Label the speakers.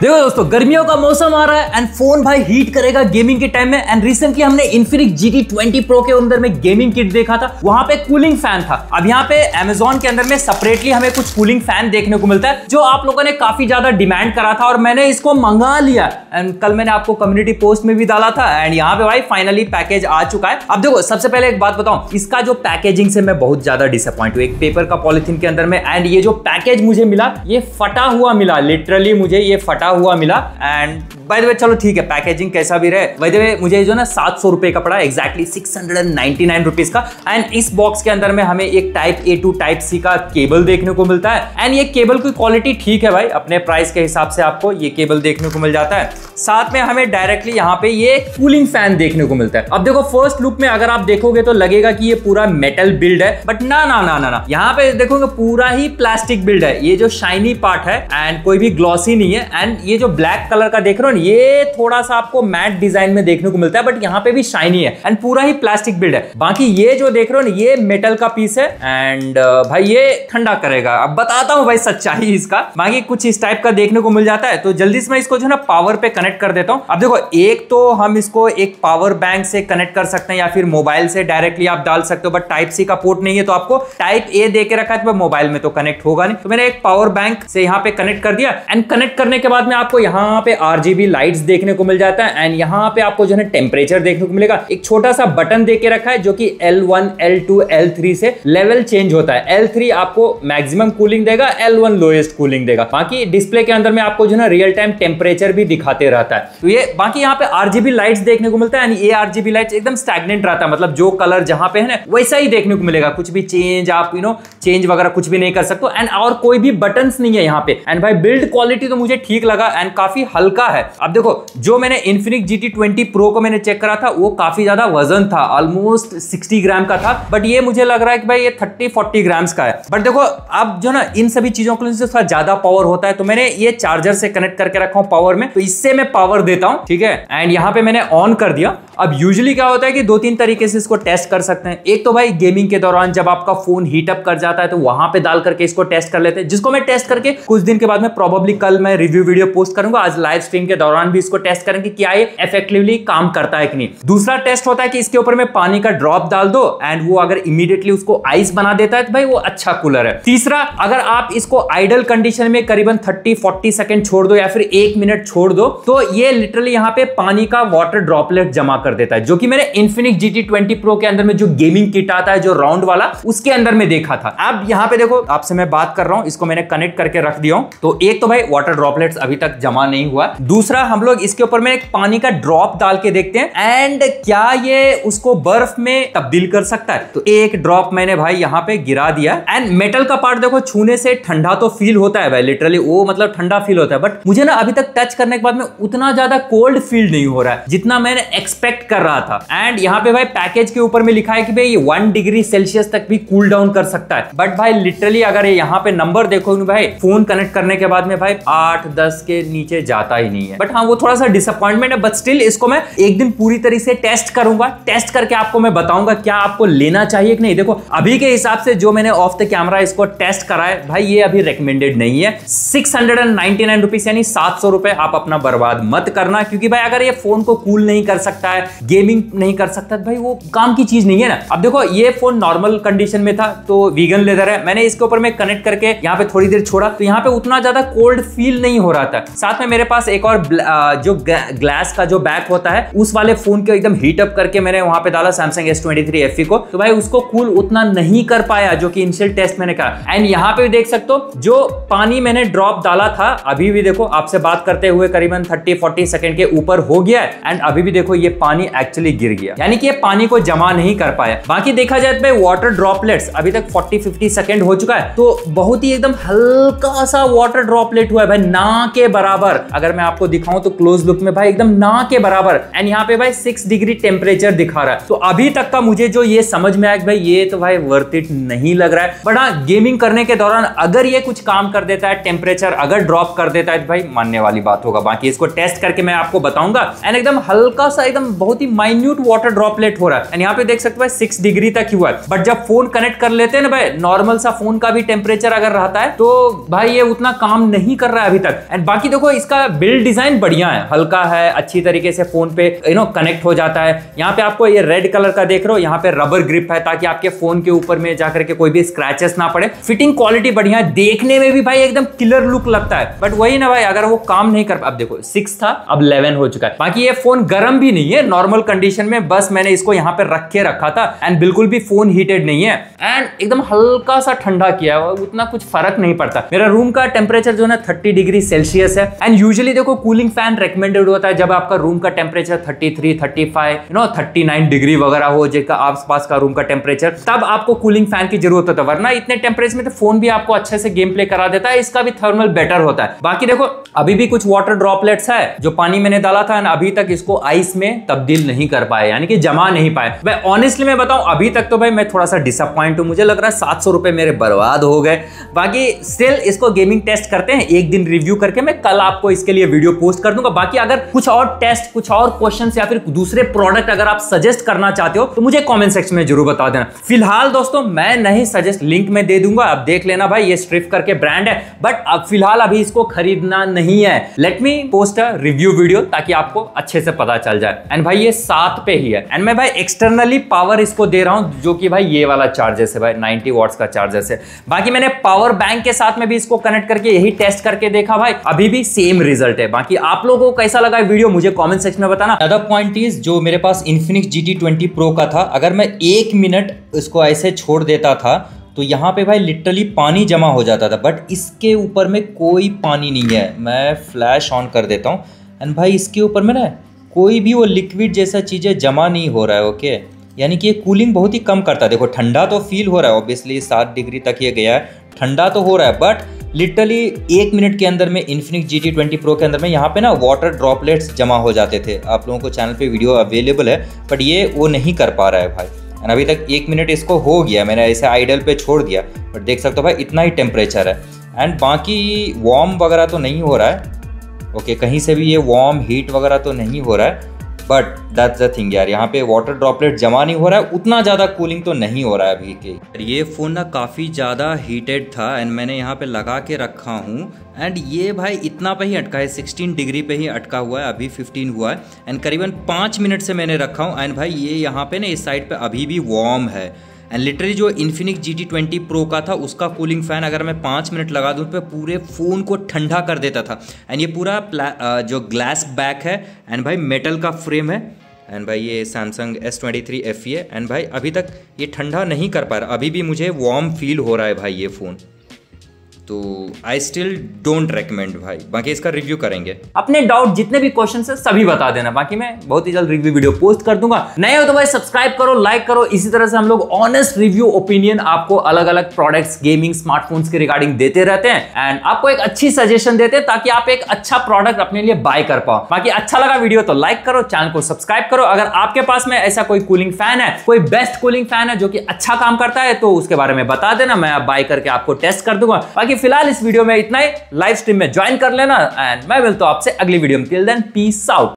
Speaker 1: देखो दोस्तों, गर्मियों का मौसम आ रहा है एंड फोन भाई हीट करेगा गेमिंग के टाइम में। एंड रिसेंटली हमने इन्फिनिक्स GT20 Pro के अंदर में गेमिंग किट देखा था, वहां पे कूलिंग फैन था। अब यहाँ पे Amazon के अंदर में सेपरेटली हमें कुछ कूलिंग फैन देखने को मिलता है, जो आप लोगों ने काफी ज्यादा डिमांड करा था और मैंने इसको मंगा लिया। एंड कल मैंने आपको कम्युनिटी पोस्ट में भी डाला था एंड यहाँ पे भाई फाइनली पैकेज आ चुका है। अब देखो, सबसे पहले एक बात बताऊं, इसका जो पैकेजिंग से मैं बहुत ज्यादा डिसअपॉइंट हूं। एक पेपर का पॉलिथीन के अंदर में एंड ये जो पैकेज मुझे मिला, ये फटा हुआ मिला, लिटरली मुझे ये फटा हुआ मिला। एंड बाय द वे चलो ठीक है, पैकेजिंग कैसा भी रहे, बाय द वे मुझे जो ना 700 रुपए का पड़ा, एग्जैक्टली 699 रुपीज का। एंड इस बॉक्स के अंदर में हमें एक type A to type C का केबल देखने को मिलता है। एंड ये केबल की क्वालिटी ठीक है भाई, अपने प्राइस के हिसाब से आपको ये केबल देखने को मिल जाता है। साथ में हमें डायरेक्टली यहाँ पे ये कूलिंग फैन देखने को मिलता है। अब देखो, फर्स्ट लुक में अगर आप देखोगे तो लगेगा कि ये पूरा मेटल बिल्ड है, बट ना ना ना ना ना, यहाँ पे देखोगे पूरा ही प्लास्टिक बिल्ड है। ये जो शाइनी पार्ट है एंड कोई भी ग्लॉसी नहीं है। एंड ये जो ब्लैक कलर का देख रहे हो, ये थोड़ा सा आपको मैट डिजाइन में देखने को मिलता है, बट यहाँ पे भी शाइनी है एंड पूरा ही प्लास्टिक बिल्ड है। बाकी ये जो देख रहे हो ना, ये मेटल का पीस है एंड भाई ये ठंडा करेगा। अब बताता हूँ भाई सच्चाई इसका, बाकी कुछ इस टाइप का देखने को मिल जाता है। तो जल्दी से मैं इसको जो ना पावर पे कनेक्ट कर देता हूँ। अब देखो, एक तो हम इसको एक पावर बैंक से कनेक्ट कर सकते हैं या फिर मोबाइल से डायरेक्टली आप डाल सकते हो, बट टाइप C का पोर्ट नहीं है, तो आपको टाइप A दे के रखा है, तो मोबाइल में तो कनेक्ट होगा नहीं। तो मैंने एक पावर बैंक से यहाँ पे कनेक्ट कर दिया। एंड कनेक्ट करने के बाद में आपको यहाँ पे RGB लाइट्स देखने को मिल जाता है। एंड यहाँ पे आपको जो है टेम्परेचर देखने को मिलेगा। एक छोटा सा बटन दे के रखा है जो कि L1, L2, L3 से लेवल चेंज होता है। L3 आपको मैक्सिमम कूलिंग देगा, L1 लोएस्ट कूलिंग देगा। बाकी डिस्प्ले के अंदर में आपको जो है रियल टाइम टेम्परेचर भी दिखाते रहता है। तो ये बाकी यहाँ पे RGB लाइट्स देखने को मिलता है। ये RGB लाइट्स एकदम स्टैग्नेंट रहता है, मतलब जो कलर जहां पे है ना वैसा ही देखने को मिलेगा, कुछ भी चेंज आप चेंज वगैरह कुछ भी नहीं कर सकते। एंड और कोई भी बटन्स नहीं है यहाँ पे। एंड भाई बिल्ड क्वालिटी तो मुझे ठीक लगा एंड काफी हल्का है। अब देखो, जो मैंने इन्फिनिक्स GT20 Pro को मैंने चेक करा था, वो काफी ज्यादा वजन था, ऑलमोस्ट 60 ग्राम का था, बट ये मुझे लग रहा है कि भाई ये 30-40 ग्राम्स का है। बट देखो, अब जो ना इन सभी चीजों के लिए थोड़ा ज्यादा पावर होता है, तो मैंने ये चार्जर से कनेक्ट करके रखा हूं पावर में, तो इससे मैं पावर देता हूं, ठीक है। एंड यहाँ पे मैंने ऑन कर दिया। अब यूजुअली क्या होता है कि 2-3 तरीके से इसको टेस्ट कर सकते हैं। एक तो भाई गेमिंग के दौरान जब आपका फोन हीट अप कर जाता है, तो वहां पे डाल करके इसको टेस्ट कर लेते हैं, जिसको मैं टेस्ट करके कुछ दिन के बाद में प्रोबेबली कल मैं रिव्यू वीडियो पोस्ट करूंगा। आज लाइव स्ट्रीम के दौरान भी इसको टेस्ट करेंगे क्या ये इफेक्टिवली काम करता है कि नहीं। दूसरा टेस्ट होता है कि इसके ऊपर में पानी का ड्रॉप डाल दो एंड वो अगर इमीडिएटली उसको आइस बना देता है, तो भाई वो अच्छा कूलर है। तीसरा, अगर आप इसको आइडल कंडीशन में करीबन 30-40 सेकंड छोड़ दो या फिर 1 मिनट छोड़ दो, तो ये लिटरली यहाँ पे पानी का वाटर ड्रॉपलेट जमा कर देता है, जो कि मैंने इन्फिनिक्स GT20 Pro के अंदर में जो गेमिंग किट आता है, जो राउंड वाला, उसके अंदर में देखा था। अब यहाँ पे देखो, आपसे मैं बात कर रहा हूँ, इसको मैंने कनेक्ट करके रख दिया हूँ। तो एक तो भाई वाटर ड्रॉपलेट्स अभी तक जमा नहीं हुआ। दूसरा, हम लोग इसके ऊपर में एक पानी का ड्रॉप डाल के देखते हैं एंड क्या ये उसको बर्फ में तब्दील कर सकता है। तो एक ड्रॉप मैंने भाई यहाँ पे गिरा दिया। एंड मेटल का पार्ट देखो, छूने से ठंडा तो फील होता है भाई, लिटरली वो मतलब ठंडा फील होता है, बट मुझे ना अभी तक टच करने के बाद में उतना ज्यादा कोल्ड फील नहीं हो रहा है जितना मैंने एक्सपेक्ट कर रहा था। एंड यहाँ पे भाई पैकेज के ऊपर में लिखा है कि भाई ये 1 डिग्री सेल्सियस तक भी कूल डाउन कर सकता है, बट भाई लिटरली अगर ये यहाँ पे नंबर देखोगे भाई, फोन कनेक्ट करने के बाद में भाई 8-10 के नीचे जाता ही नहीं है। बट हाँ, वो थोड़ा सा डिसअपॉइंटमेंट है, बट स्टिल इसको मैं एक दिन पूरी तरीके से टेस्ट करूंगा। टेस्ट करके आपको मैं बताऊंगा क्या आपको लेना चाहिए कि नहीं। देखो, अभी के हिसाब से जो मैंने ऑफ द कैमरा इसको टेस्ट करा है भाई, ये अभी रिकमेंडेड नहीं है। 699 रुपीज यानी 700 रुपए आप अपना बर्बाद मत करना, क्योंकि भाई अगर ये फोन को कूल नहीं कर सकता है, गेमिंग नहीं कर सकता, भाई वो काम की चीज नहीं है ना। अब देखो, ये फोन नॉर्मल कंडीशन में था, तो वीगन लेदर है, मैंने इसके ऊपर में कनेक्ट करके यहाँ पे थोड़ी देर छोड़ा, तो यहाँ पे उतना ज्यादा कोल्ड फील नहीं हो रहा था। साथ में मेरे पास एक और जो ग्लास का जो बैक होता है, उस वाले फोन को एकदम हीट अप करके मैंने वहां पे डाला Samsung S23 FE को, तो भाई उसको कूल उतना नहीं कर पाया जो कि इनिशियल टेस्ट मैंने कहा। एंड यहाँ पे देख सकते हो, जो पानी मैंने ड्रॉप डाला था, अभी भी देखो आपसे बात करते हुए करीबन 30-40 सेकंड के ऊपर हो गया है। एंड अभी भी देखो ये पानी एक्चुअली गिर गया, यानी कि ये पानी को जमा नहीं कर पाया। बाकी देखा जाए तो वाटर ड्रॉपलेट्स अभी तक 40-50 सेकंड हो चुका है, तो बहुत ही एकदम हल्का सा वाटर ड्रॉपलेट हुआ है भाई, ना के बराबर। अगर मैं आपको दिखाऊं तो क्लोज लुक में भाई एकदम ना के बराबर, एंड यहाँ पे भाई 6 डिग्री टेम्परेचर दिखा रहा है। तो अभी तक का मुझे जो ये समझ में आया भाई ये तो भाई वर्थ इट नहीं लग रहा है। बट हाँ, गेमिंग करने के दौरान अगर ये कुछ काम कर देता है, टेम्परेचर अगर ड्रॉप कर देता है तो भाई मानने वाली बात होगा। बाकी इसको टेस्ट करके मैं आपको बताऊंगा। एंड एकदम हल्का सा एकदम बहुत ही माइन्यूट वाटर ड्रॉपलेट हो रहा है, एंड यहाँ पे देख सकते हो 6 डिग्री तक हुआ है। बट जब फोन कनेक्ट कर लेते हैं ना भाई, नॉर्मल सा फोन का भी टेम्परेचर अगर रहता है तो भाई ये उतना काम नहीं कर रहा है अभी तक। एंड बाकी देखो इसका बिल्ड डिजाइन बढ़िया है, हल्का है, अच्छी तरीके से फोन पे कनेक्ट हो जाता है। यहाँ पे आपको ये रेड कलर का देख रहे हो, यहाँ पे रबर ग्रिप है ताकि आपके फोन के ऊपर में जाकर के कोई भी स्क्रैचेस ना पड़े। फिटिंग क्वालिटी बढ़िया है, देखने में भी भाई एकदम किलर लुक लगता है। बट वही ना भाई, अगर वो काम नहीं कर, अब देखो 6 था अब 11 हो चुका है। बाकी ये फोन गर्म भी नहीं है, नॉर्मल कंडीशन में बस मैंने इसको यहाँ पे रख के रखा था, एंड बिल्कुल भी फोन हीटेड नहीं है, एंड एकदम हल्का सा ठंडा किया है, उतना कुछ फर्क नहीं पड़ता। मेरा रूम का टेम्परेचर जो है 30 डिग्री सेल्सियस है। एंड यूजुअली देखो कूलिंग फैन रेकमेंडेड होता है जब आपका रूम का टेम्परेचर 33, 35, 39 डिग्री वगैरह हो, जिसका आसपास का रूम का टेम्परेचर, तब आपको कूलिंग फैन की जरूरत होता है। वरना इतने टेम्परेचर में तो फोन भी आपको अच्छे से गेम प्ले करा देता है, इसका भी थर्मल बेटर होता है। बाकी देखो अभी भी कुछ वाटर ड्रॉपलेट्स है जो पानी मैंने डाला था, अभी तक इसको आइस में तब्दील नहीं कर पाए, यानी कि जमा नहीं पाए। भाई ऑनेस्टली मैं बताऊं अभी तक तो भाई मैं थोड़ा सा डिसअपॉइंट हूं, मुझे लग रहा है 700 रुपए मेरे बर्बाद हो गए। बाकी स्टिल इसको गेमिंग टेस्ट करते हैं, एक दिन रिव्यू करके मैं कल आपको इसके लिए वीडियो पोस्ट कर दूंगा। बाकी अगर कुछ और टेस्ट, कुछ और क्वेश्चंस या फिर दूसरे प्रोडक्ट अगर आप सजेस्ट करना चाहते हो तो मुझे कमेंट सेक्शन में जरूर बता देना। फिलहाल दोस्तों मैं नहीं सजेस्ट, लिंक में दे दूंगा, आप देख लेना भाई, ये स्ट्रिफ करके ब्रांड है, बट अब फिलहाल अभी इसको खरीदना नहीं है। Let me post a review video ताकि आपको अच्छे से पता चल जाए। एंड भाई ये 7 पे ही है, एंड मैं भाई एक्सटर्नली पावर इसको दे रहा हूं जो कि भाई ये वाला चार्जर है भाई, 90 वॉट्स का चार्जर है। बाकी मैंने पावर बैंक के साथ में भी इसको कनेक्ट करके यही टेस्ट करके देखा भाई, अभी भी सेम रिजल्ट है। बाकी आप लोगों को कैसा लगा वीडियो मुझे कमेंट सेक्शन में बताना। अदर पॉइंट इज जो मेरे पास Infinix GT20 Pro का था, अगर मैं 1 मिनट इसको ऐसे छोड़ देता था तो यहाँ पे भाई लिटरली पानी जमा हो जाता था, बट इसके ऊपर में कोई पानी नहीं है। मैं फ्लैश ऑन कर देता हूँ, एंड भाई इसके ऊपर में ना कोई भी वो लिक्विड जैसा चीज़ें जमा नहीं हो रहा है। ओके, यानी कि ये कूलिंग बहुत ही कम करता है। देखो ठंडा तो फील हो रहा है, ऑब्वियसली 7 डिग्री तक ये गया है, ठंडा तो हो रहा है, बट लिटरली 1 मिनट के अंदर में Infinix GT20 Pro के अंदर में यहाँ पे ना वाटर ड्रॉपलेट्स जमा हो जाते थे। आप लोगों को चैनल पे वीडियो अवेलेबल है, बट ये वो नहीं कर पा रहा है भाई। एंड अभी तक 1 मिनट इसको हो गया, मैंने ऐसे आइडल पे छोड़ दिया, बट देख सकते हो भाई इतना ही टेम्परेचर है। एंड बाकी वार्म वगैरह तो नहीं हो रहा है, ओके, कहीं से भी ये वार्म हीट वगैरह तो नहीं हो रहा है, बट दैट्स द थिंग यार, यहाँ पे वाटर ड्रॉपलेट जमा नहीं हो रहा है, उतना ज़्यादा कूलिंग तो नहीं हो रहा है अभी के। ये फ़ोन ना काफ़ी ज़्यादा हीटेड था, एंड मैंने यहाँ पे लगा के रखा हूँ, एंड ये भाई इतना पे ही अटका है, 16 डिग्री पे ही अटका हुआ है, अभी 15 हुआ है, एंड करीबन 5 मिनट से मैंने रखा हूँ। एंड भाई ये यहाँ पे ना इस साइड पे अभी भी वार्म है। एंड लिटरली जो Infinix GT20 Pro का था उसका कूलिंग फैन अगर मैं 5 मिनट लगा दूँ तो पूरे फ़ोन को ठंडा कर देता था। एंड ये पूरा जो ग्लास बैक है, एंड भाई मेटल का फ्रेम है, एंड भाई ये Samsung S23 FE है, एंड भाई अभी तक ये ठंडा नहीं कर पा रहा, अभी भी मुझे वार्म फील हो रहा है भाई ये फ़ोन। तो आई स्टिल डोंट रेकमेंड भाई। बाकी इसका रिव्यू करेंगे, अपने डाउट जितने भी क्वेश्चन है सभी बता देना। बाकी मैं बहुत ही जल्द रिव्यू वीडियो पोस्ट कर दूंगा। नए हो तो भाई सब्सक्राइब करो, लाइक करो। इसी तरह से हम लोग ऑनेस्ट रिव्यू ओपिनियन आपको अलग अलग प्रोडक्ट्स, गेमिंग, स्मार्टफोन्स के रिगार्डिंग देते रहते हैं, एंड आपको एक अच्छी सजेशन देते हैं ताकि आप एक अच्छा प्रोडक्ट अपने लिए बाय कर पाओ। बाकी अच्छा लगा वीडियो तो लाइक करो, चैनल को सब्सक्राइब करो। अगर आपके पास में ऐसा कोई कूलिंग फैन है, कोई बेस्ट कूलिंग फैन है जो कि अच्छा काम करता है, तो उसके बारे में बता देना, मैं बाय करके आपको टेस्ट कर दूंगा। बाकी फिलहाल इस वीडियो में इतना ही, लाइव स्ट्रीम में ज्वाइन कर लेना, एंड मैं मिलता हूं आपसे अगली वीडियो में। Till then peace out.